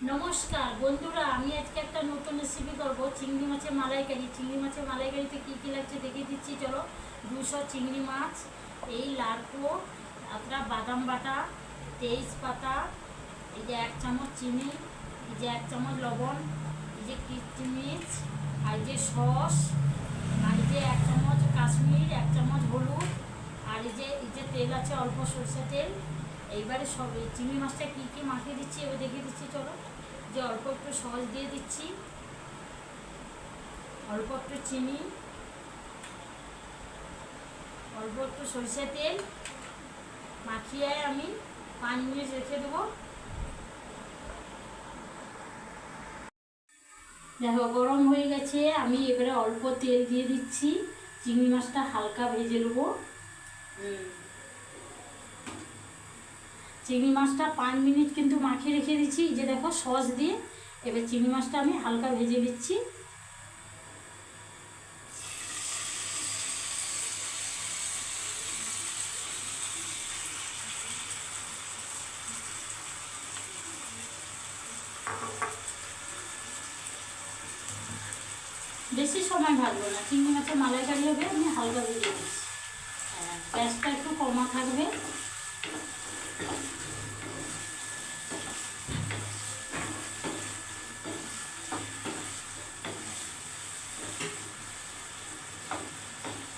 নমস্কার বন্ধুরা, আমি আজকে একটা নতুন রেসিপি করব চিংড়ি মাছের মালাইকারি। চিংড়ি মাছের মালাইকারিতে কী কী লাগছে দেখিয়ে দিচ্ছি। চলো, 200 চিংড়ি মাছ, এই লাড়কো, তারপরে বাদাম বাটা, তেজপাতা, এই যে 1 চামচ চিনি, এই যে 1 চামচ লবণ, এই যে কিশমিশ, আর এই যে সস, আর এই যে 1 চামচ কাশ্মীর, 1 চামচ হলুদ, আর এই যে তেল আছে, অল্প সরষে তেল। এইবারে সব এই চিংড়ি মাছটা কী কী মাখিয়ে দিচ্ছি এবার দেখিয়ে দিচ্ছি। চলো, যে অল্প একটু সস দিয়ে দিচ্ছি, অল্প একটু চিনি, অল্প একটু সরষে তেল মাখিয়ে আমি 5 মিনিট রেখে দেবো। দেখো গরম হয়ে গেছে, আমি এবারে অল্প তেল দিয়ে দিচ্ছি, চিংড়ি মাছটা হালকা ভেজে নেবো। চিংড়ি মাছটা 5 মিনিট কিন্তু মাখিয়ে রেখে দিচ্ছি, যে দেখো সস দিয়ে। এবার চিংড়ি মাছটা আমি হালকা ভেজে দিচ্ছি। বেশি সময় ভাজবো না, চিংড়ি মাছের মালাইকারি হবে, আমি হালকা ভেজে দিচ্ছি। গ্যাসটা একটু কমা থাকবে।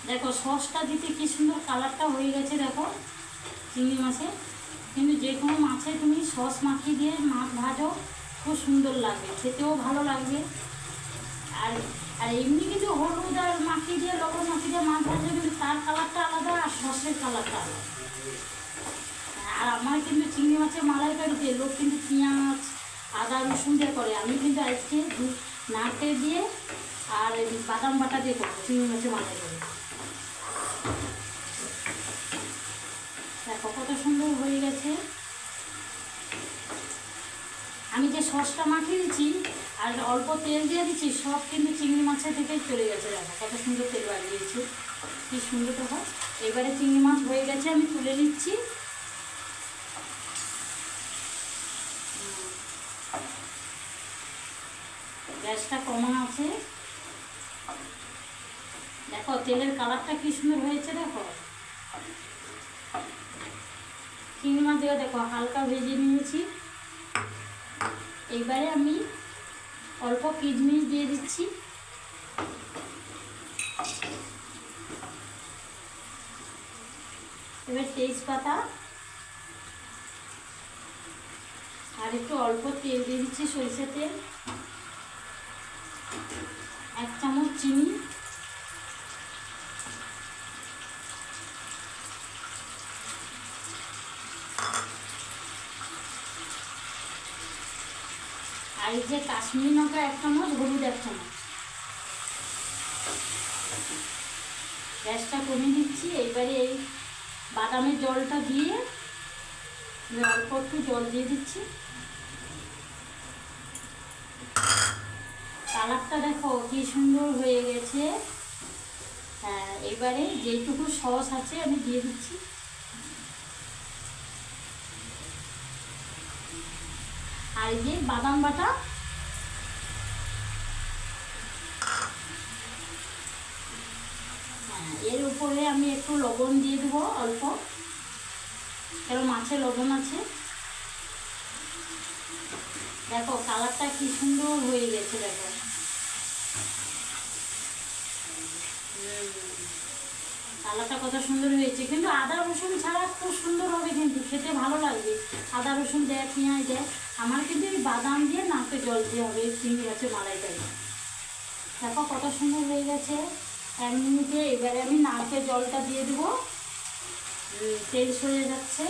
দেখো সসটা দিতে কি সুন্দর কালারটা হয়ে গেছে। দেখো চিংড়ি মাছে, কিন্তু যে কোনো মাছে তুমি সস মাখিয়ে দিয়ে মাছ ভাজো, খুব সুন্দর লাগবে, খেতেও ভালো লাগবে। আর আর এমনি কিন্তু হলুদ আর মাখিয়ে দিয়ে, লবণ মাখিয়ে দিয়ে মাছ ভাজলে কিন্তু তার কালারটা আলাদা আর সসের কালারটা আলাদা। আর আমার কিন্তু চিংড়ি মাছের মালাইকারিতে লোক কিন্তু পেঁয়াজ, আদা, রসুন দিয়ে করে, আমি কিন্তু আজকে নারকেল দিয়ে আর বাদাম বাটা দিয়ে করবো চিংড়ি মাছের মালাইকারি। দেখো কত সুন্দর হয়ে গেছে। আমি যে সসটা মাখিয়ে দিচ্ছি আর অল্প তেল দিয়ে দিচ্ছি, সব কিন্তু চিংড়ি মাছের থেকে চলে গেছে। দেখো কত সুন্দর তেল বাড়িয়েছি, কি সুন্দর। দেখো এবারে চিংড়ি মাছ হয়ে গেছে, আমি তুলে নিচ্ছি। গ্যাসটা কমা আছে। দেখো তেলের কালারটা কি সুন্দর হয়েছে। দেখো চিংড়ি মাছ দিয়ে দেখো হালকা ভেজে নিয়েছি। এইবারে আমি অল্প কিশমিশ দিয়ে দিচ্ছি, এবার তেজপাতা, আর একটু অল্প তেল দিয়ে দিচ্ছি, সরষের তেল, 1 চামচ চিনি, আর এই যে কাশ্মীরি লঙ্কা 1 চামচ, হলুদ 1 চামচ। গ্যাসটা কমিয়ে দিচ্ছি। এইবারে এই বাদামের জলটা দিয়ে অল্প একটু জল দিয়ে দিচ্ছি। কালারটা দেখো কি সুন্দর হয়ে গেছে। হ্যাঁ, এবারে যেটুকু সস আছে আমি দিয়ে দিচ্ছি। আর এই যে বাদাম বাটা, এর উপরে আমি একটু লবণ দিয়ে দেবো অল্প, কারণ মাছে লবণ আছে। দেখো কালারটা কি সুন্দর হয়ে গেছে। দেখো কালারটা কত সুন্দর হয়েছে, কিন্তু আদা রসুন ছাড়া খুব সুন্দর হবে, কিন্তু খেতে ভালো লাগবে। আদা রসুন দেয়, পেঁয়াজ দেয়, আমার কিন্তু এই বাদাম দিয়ে নাকে জল দিয়ে হবে চিংড়ি মাছের মালাইকারি। দেখো কত সুন্দর হয়ে গেছে 1 মিনিটে। এবারে আমি নারকেল জলটা দিয়ে দেবো, তেল সরে যাচ্ছে।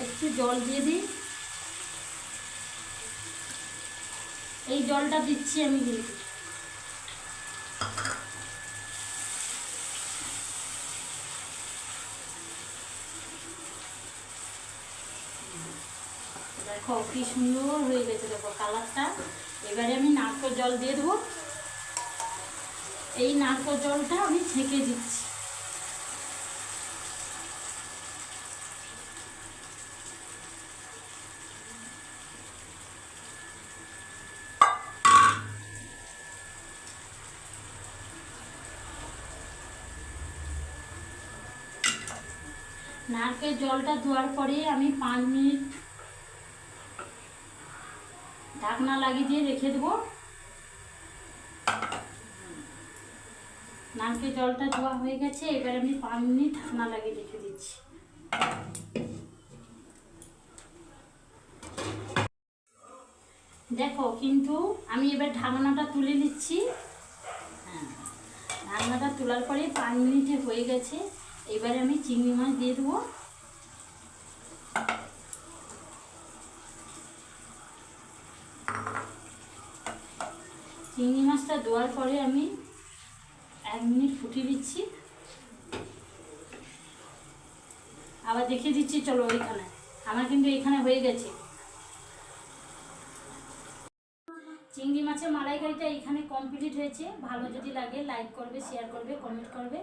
একটু জল দিয়ে দিই, এই জলটা দিচ্ছি আমি কিন্তু। দেখো কি সুন্দর হয়ে গেছে, দেখো কালারটা। এবারে আমি নারকেল জল দিয়ে দেবো, এই নারকেল জলটা আমি ছেঁকে দিচ্ছি। নারকেল জলটা ধোয়ার পরে আমি 5 মিনিট ঢাকনা লাগিয়ে দিয়ে রেখে দেবো। নারকেল জলটা ধোয়া হয়ে গেছে, এবার আমি 5 মিনিট ঢাকনা লাগিয়ে রেখে দিচ্ছি। দেখো কিন্তু আমি এবার ঢাকনাটা তুলে নিচ্ছি। হ্যাঁ, ঢাকনাটা তোলার পরে 5 মিনিটে হয়ে গেছে। এবারে আমি চিংড়ি মাছ দিয়ে দেবো। চিংড়ি মাছটা দেওয়ার পরে আমি 1 মিনিট ফুটিয়ে দিচ্ছি। আবার দেখিয়ে দিচ্ছি, চলো ওইখানে আমার কিন্তু এখানে হয়ে গেছে। চিংড়ি মাছের মালাইকারিটা এখানে কমপ্লিট হয়েছে। ভালো যদি লাগে লাইক করবে, শেয়ার করবে, কমেন্ট করবে।